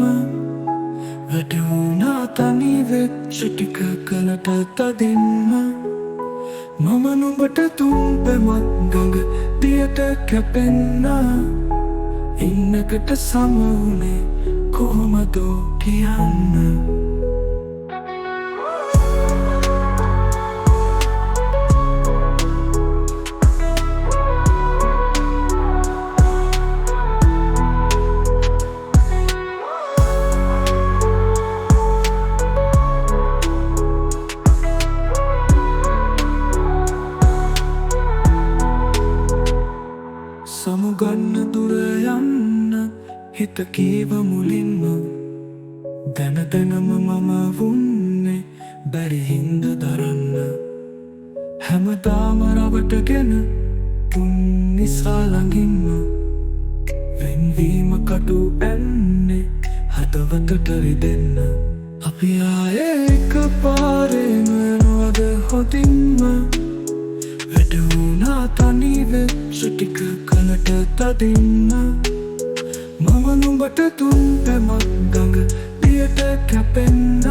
වැඩ වුණා තනි වෙච්ච ටික කලට තදින්ම මම නුඹට තුන් පැමක් ගඟ දියට කැපෙන්න ඉන්නකට සම වුණේ කොහොමදෝ කියන්න සමුගන්න දුර යන්න හිත කීව මුලින්ම දැන දැනම මම වුන්නේ බැරි හින්ද දරන්න හැමදාම රවටගෙන තුන් නිසා ළඟින්ම වෙන්වීම කටු ඇන්නේ හදවතට රිදෙන්න අපි ආයේ එක පාරේම නොවද හොඳින්ම වැඩ වුණා තනි වෙච්ච ටික කලට තදින්න මම නුඹට තුන් පැමක් ගඟ දියට කැපෙන්න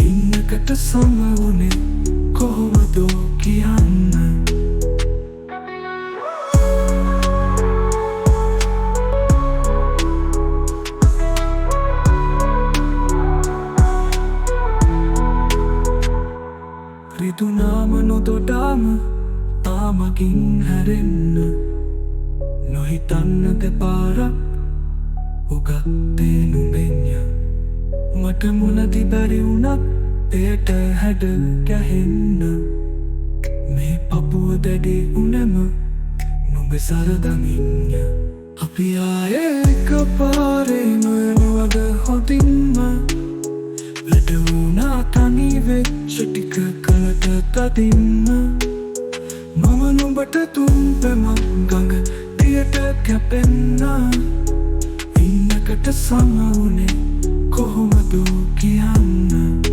ඉන්නකට සම වුණේ කොහොමදෝ කියන්න රිදුනාම නොදොඩාම තාමකින් හැරෙන්න නොහිතන්න දෙපාරක් උගත්තේ නුඹෙන්ය මට මුලදි බැරි වුණත් එයට හැඩ ගැහෙන්න මේ පපුව දැඩි උනම නුඹ සරදමින්ය අපි ආයේ එක පාරේම නොවද හොඳින්ම වැඩ වුණා තනි වෙච්ච ටික කලට තදින්ම මම නුඹට තුන් පැමක් ගඟ දියට කැපෙන්න ඉන්නකට සම වුණේ කොහොමදෝ කියන්න